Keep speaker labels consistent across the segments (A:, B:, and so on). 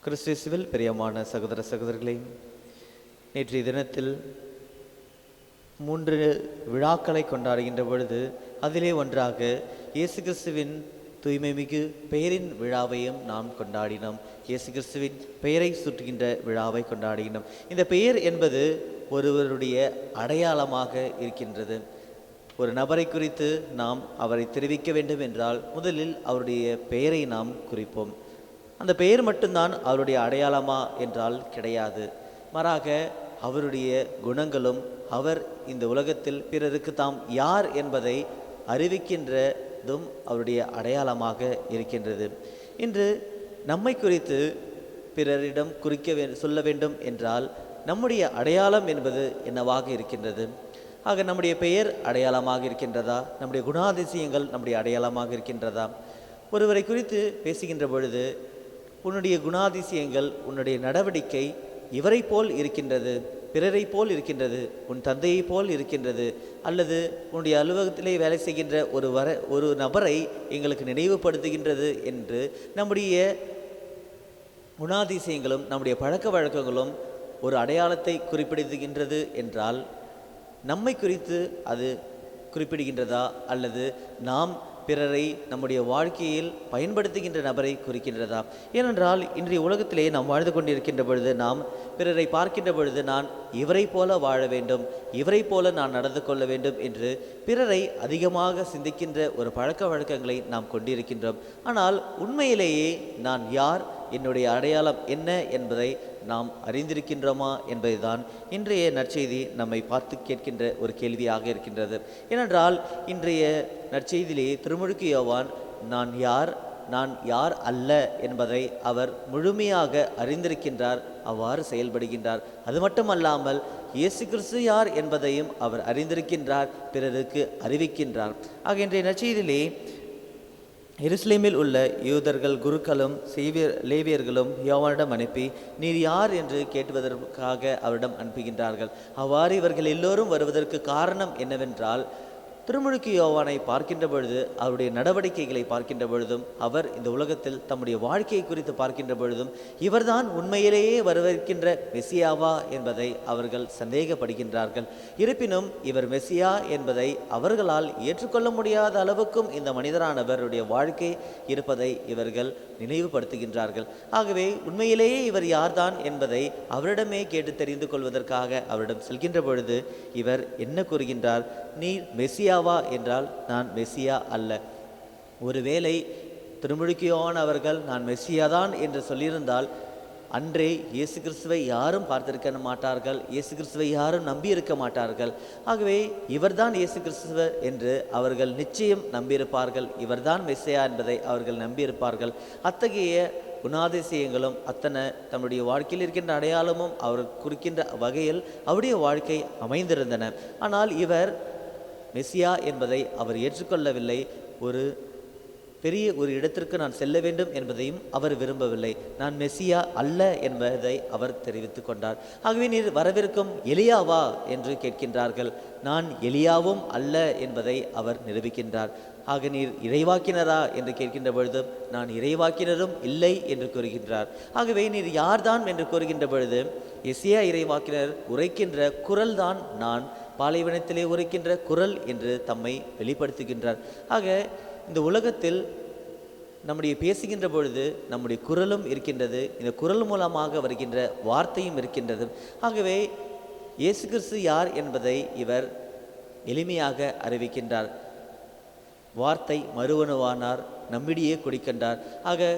A: கிறிஸ்துவில் பிரியமான சகோதர சகோதரிகளே, நேற்றைய தினத்தில் 3 விழாக்களை கொண்டாடுகின்ற பொழுது அதிலே ஒன்றாக இயேசு கிறிஸ்துவின் தூய்மை மிகு பெயரின் விழாவையும் நாம் கொண்டாடினோம். இயேசு கிறிஸ்துவின் பெயரை சுட்டுகின்ற விழாவை கொண்டாடினோம். இந்த பெயர் என்பது ஒருவருடைய அடையாளமாக இருக்கின்றது. ஒரு நபரை குறித்து நாம் அவரை தெரிவிக்க வேண்டும் என்றால் முதலில் அவருடைய பெயரை நாம் குறிப்போம். அந்த பெயர் மட்டும்தான் அவருடைய அடையாளமா என்றால் கிடையாது. மாறாக அவருடைய குணங்களும் அவர் இந்த உலகத்தில் பிறருக்கு தாம் யார் என்பதை அறிவிக்கின்றதும் அவருடைய அடையாளமாக இருக்கின்றது. இன்று நம்மை குறித்து பிறரிடம் சொல்ல வேண்டும் என்றால் நம்முடைய அடையாளம் என்பது என்னவாக இருக்கின்றது? ஆக நம்முடைய பெயர் அடையாளமாக இருக்கின்றதா? நம்முடைய குணாதிசயங்கள் நம்முடைய அடையாளமாக இருக்கின்றதா? ஒருவரை குறித்து பேசுகின்ற பொழுது உன்னுடைய குணாதிசயங்கள், உன்னுடைய நடவடிக்கை இவரை போல் இருக்கின்றது, பிறரை போல் இருக்கின்றது, உன் தந்தையை போல் இருக்கின்றது, அல்லது உன்னுடைய அலுவலகத்திலே வேலை செய்கின்ற ஒரு நபரை எங்களுக்கு நினைவுபடுத்துகின்றது என்று நம்முடைய குணாதிசயங்களும் நம்முடைய பழக்க வழக்கங்களும் ஒரு அடையாளத்தை குறிப்பிடுகின்றது என்றால் நம்மை குறித்து அது குறிப்பிடுகின்றதா, அல்லது நாம் பிறரை நம்முடைய வாழ்க்கையில் பயன்படுத்துகின்ற நபரை குறிக்கின்றதா? ஏனென்றால் இன்றைய உலகத்திலே நாம் வாழ்ந்து கொண்டிருக்கின்ற பொழுது நாம் பிறரை பார்க்கின்ற பொழுது நான் இவரை போல வாழ வேண்டும், இவரை போல நான் நடந்து கொள்ள வேண்டும் என்று பிறரை அதிகமாக சிந்திக்கின்ற ஒரு பழக்க வழக்கங்களை நாம் கொண்டிருக்கின்றோம். ஆனால் உண்மையிலேயே நான் யார், என்னுடைய அடையாளம் என்ன என்பதை நாம் அறிந்திருக்கின்றோமா என்பதுதான் இன்றைய நற்செய்தி நம்மை பார்த்து கேட்கின்ற ஒரு கேள்வியாக இருக்கின்றது. ஏனென்றால் இன்றைய நற்செய்தியிலே திருமுழுக்கு யோவான் நான் யார் அல்ல என்பதை அவர் முழுமையாக அறிந்திருக்கின்றார், அவ்வாறு செயல்படுகின்றார். அது மட்டுமல்லாமல் இயேசு கிறிஸ்து யார் என்பதையும் அவர் அறிந்திருக்கின்றார், பிறருக்கு அறிவிக்கின்றார். ஆக இன்றைய நற்செய்தியிலே எருசலேமில் உள்ள யூதர்கள் குருக்களும் லேவியர்களும் யோவானிடம் அனுப்பி நீர் யார் என்று கேட்டுவதற்காக அவரிடம் அனுப்புகின்றார்கள். அவ்வாறு இவர்கள் எல்லோரும் வருவதற்கு காரணம் என்னவென்றால், திருமுழுக்கு யோவானை பார்க்கின்ற பொழுது, அவருடைய நடவடிக்கைகளை பார்க்கின்ற பொழுதும், அவர் இந்த உலகத்தில் தம்முடைய வாழ்க்கையை குறித்து பார்க்கின்ற பொழுதும் இவர்தான் உண்மையிலேயே வரவிருக்கின்ற மெசியாவா என்பதை அவர்கள் சந்தேகப்படுகின்றார்கள். இருப்பினும் இவர் மெசியா என்பதை அவர்களால் ஏற்றுக்கொள்ள முடியாத அளவுக்கும் இந்த மனிதரானவருடைய வாழ்க்கை இருப்பதை இவர்கள் நினைவுபடுத்துகின்றார்கள். ஆகவே உண்மையிலேயே இவர் யார்தான் என்பதை அவரிடமே கேட்டு தெரிந்து கொள்வதற்காக அவரிடம் செல்கின்ற பொழுது இவர் என்ன கூறுகின்றார்? நீர் மெசியாவா என்றால் நான் மெசியா அல்ல. ஒருவேளை திருமுழுக்கு யோவான் அவர்கள் நான் மெசியாதான் என்று சொல்லியிருந்தால் அன்றே இயேசு கிறிஸ்துவை யாரும் பார்த்திருக்க மாட்டார்கள், இயேசு கிறிஸ்துவை யாரும் நம்பியிருக்க மாட்டார்கள். ஆகவே இவர்தான் இயேசு கிறிஸ்துவ என்று அவர்கள் நிச்சயம் நம்பியிருப்பார்கள், இவர்தான் மெசியா என்பதை அவர்கள் நம்பியிருப்பார்கள். அத்தகைய குணாதிசயங்களும் தம்முடைய வாழ்க்கையில் இருக்கின்ற அடையாளமும் அவர் குறிக்கின்ற வகையில் அவருடைய வாழ்க்கை அமைந்திருந்தன. ஆனால் இவர் மெசியா என்பதை அவர் ஏற்றுக்கொள்ளவில்லை. பெரிய ஒரு இடத்திற்கு நான் செல்ல வேண்டும் என்பதையும் அவர் விரும்பவில்லை. நான் மெசியா அல்ல என்பதை அவர் தெரிவித்து கொண்டார். ஆகவே நீர் வரவிருக்கும் எலியாவா என்று கேட்கின்றார்கள். நான் எலியாவும் அல்ல என்பதை அவர் நிரூபிக்கின்றார். ஆக நீர் இறைவாக்கினரா என்று கேட்கின்ற பொழுது நான் இறைவாக்கினரும் இல்லை என்று கூறுகின்றார். ஆகவே நீர் யார்தான் என்று கூறுகின்ற பொழுது எசேயா இறைவாக்கினர் உரைக்கின்ற குரல் தான் நான், பாலைவனத்திலே உரைக்கின்ற குரல் என்று தம்மை வெளிப்படுத்துகின்றார். ஆக இந்த உலகத்தில் நம்முடைய பேசுகின்ற பொழுது நம்முடைய குரலும் இருக்கின்றது, இந்த குரல் மூலமாக வருகின்ற வார்த்தையும் இருக்கின்றது. ஆகவே இயேசு கிறிஸ்து யார் என்பதை இவர் எளிமையாக அறிவிக்கின்றார். வார்த்தை மறுவனுவானார், நம்மிடையே குடிக்கின்றார். ஆக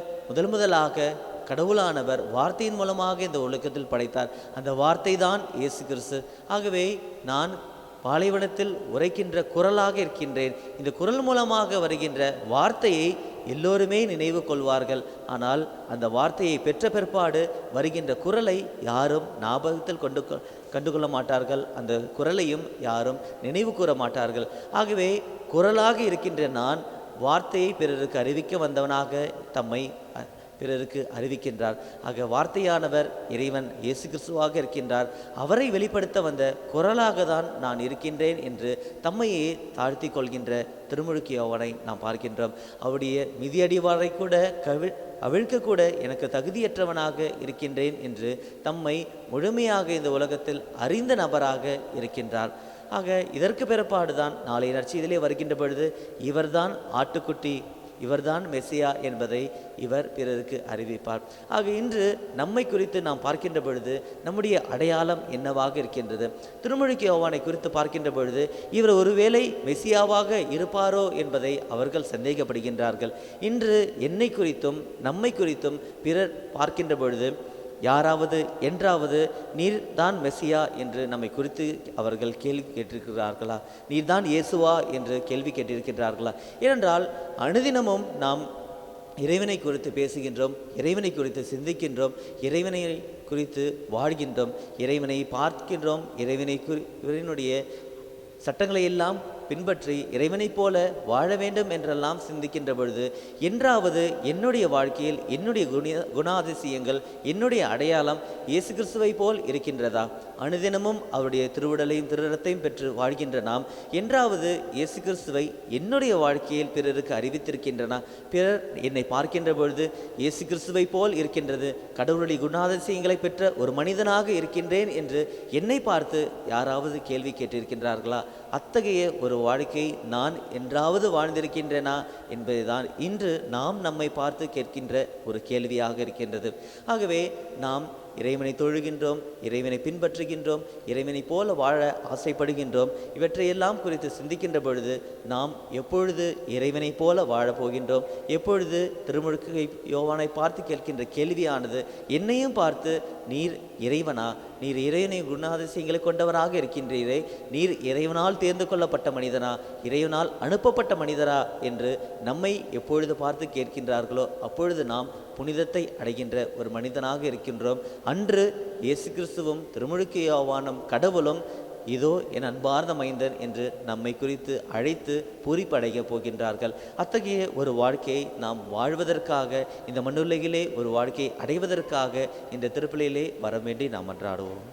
A: முதலாக கடவுளானவர் வார்த்தையின் மூலமாக இந்த உலகத்தில் படைத்தார். அந்த வார்த்தை தான் இயேசு கிறிஸ்து. ஆகவே நான் பாலைவனத்தில் உரைக்கின்ற குரலாக இருக்கின்றேன். இந்த குரல் மூலமாக வருகின்ற வார்த்தையை எல்லோருமே நினைவு கொள்வார்கள். ஆனால் அந்த வார்த்தையை பெற்ற பிற்பாடு வருகின்ற குரலை யாரும் ஞாபகத்தில் கண்டுகொள்ள மாட்டார்கள், அந்த குரலையும் யாரும் நினைவு கூற மாட்டார்கள். ஆகவே குரலாக இருக்கின்ற நான் வார்த்தையை பிறருக்கு அறிவிக்க வந்தவனாக தம்மை பிறருக்கு அறிவிக்கின்றார். ஆக வார்த்தையானவர் இறைவன் இயேசு கிறிஸ்துவாக இருக்கின்றார். அவரை வெளிப்படுத்த வந்த குரலாக தான் நான் இருக்கின்றேன் என்று தம்மையே தாழ்த்தி கொள்கின்ற திருமுழுக்கு யோவானை நாம் பார்க்கின்றோம். அவருடைய மிதியடிவாரை கூட அவிழ்க்கக்கூட எனக்கு தகுதியற்றவனாக இருக்கின்றேன் என்று தம்மை முழுமையாக இந்த உலகத்தில் அறிந்த நபராக இருக்கின்றார். ஆக இதற்கு பிறப்பாடுதான் நாளை நற்செய்தியிலே வருகின்ற பொழுது இவர்தான் ஆட்டுக்குட்டி, இவர்தான் மெசியா என்பதை இவர் பிறருக்கு அறிவிப்பார். ஆக இன்று நம்மை குறித்து நாம் பார்க்கின்ற பொழுது நம்முடைய அடையாளம் என்னவாக இருக்கின்றது? திருமுழுக்கு யோவானை குறித்து பார்க்கின்ற பொழுது இவர் ஒருவேளை மெசியாவாக இருப்பாரோ என்பதை அவர்கள் சந்தேகப்படுகின்றார்கள். இன்று என்னை குறித்தும் நம்மை குறித்தும் பிறர் பார்க்கின்ற பொழுது யாராவது என்றாவது நீர் தான் மெசியா என்று நம்மை குறித்து அவர்கள் கேள்வி கேட்டிருக்கிறார்களா? நீர்தான் இயேசுவா என்று கேள்வி கேட்டிருக்கின்றார்களா? ஏனென்றால் அனுதினமும் நாம் இறைவனை குறித்து பேசுகின்றோம், இறைவனை குறித்து சிந்திக்கின்றோம், இறைவனை குறித்து வாழ்கின்றோம், இறைவனை பார்க்கின்றோம், இறைவனுடைய சட்டங்களை எல்லாம் பின்பற்றி இறைவனைப் போல வாழ வேண்டும் என்றெல்லாம் சிந்திக்கின்ற பொழுது என்றாவது என்னுடைய வாழ்க்கையில் என்னுடைய குணாதிசயங்கள், என்னுடைய அடையாளம் இயேசு கிறிஸ்துவை போல் இருக்கின்றதா? அனுதினமும் அவருடைய திருவுடலையும் திருரத்தையும் பெற்று வாழ்கின்ற நாம் என்றாவது இயேசு கிறிஸ்துவை என்னுடைய வாழ்க்கையில் பிறருக்கு அறிவித்திருக்கின்றன? பிறர் என்னை பார்க்கின்ற பொழுது இயேசு கிறிஸ்துவை போல் இருக்கின்றது, கடவுளுடைய குணாதிசயங்களை பெற்ற ஒரு மனிதனாக இருக்கின்றேன் என்று என்னை பார்த்து யாராவது கேள்வி கேட்டிருக்கின்றார்களா? அத்தகைய ஒரு வாழ்க்கை நான் என்றாவது வாழ்ந்திருக்கின்றனா என்பதுதான் இன்று நாம் நம்மை பார்த்து கேட்கின்ற ஒரு கேள்வியாக இருக்கின்றது. ஆகவே நாம் இறைவனை தொழுகின்றோம், இறைவனை பின்பற்றுகின்றோம், இறைவனை போல வாழ ஆசைப்படுகின்றோம். இவற்றையெல்லாம் குறித்து சிந்திக்கின்ற பொழுது நாம் எப்பொழுது இறைவனை போல வாழப்போகின்றோம்? எப்பொழுது திருமுழுக்கு யோவானை பார்த்து கேட்கின்ற கேள்வியானது என்னையும் பார்த்து நீர் இறைவனா? நீர் இறைவனை குணாதிசயங்களை கொண்டவராக இருக்கின்றீரே, நீர் இறைவனால் தேர்ந்து கொள்ளப்பட்ட மனிதனா, இறைவனால் அனுப்பப்பட்ட மனிதரா என்று நம்மை எப்பொழுது பார்த்து கேட்கின்றார்களோ அப்பொழுது நாம் புனிதத்தை அடைகின்ற ஒரு மனிதனாக இருக்கின்றோம். அன்று இயேசு கிறிஸ்துவும் திருமுழுக்கு யோவானும் கடவுளும் இதோ என் அன்பார்ந்த மைந்தன் என்று நம்மை குறித்து அழைத்து பூரிப்படைய போகின்றார்கள். அத்தகைய ஒரு வாழ்க்கையை நாம் வாழ்வதற்காக, இந்த மண்ணுலகிலே ஒரு வாழ்க்கையை அடைவதற்காக இந்த திருப்பலியிலே வர வேண்டி நாம் மன்றாடுவோம்.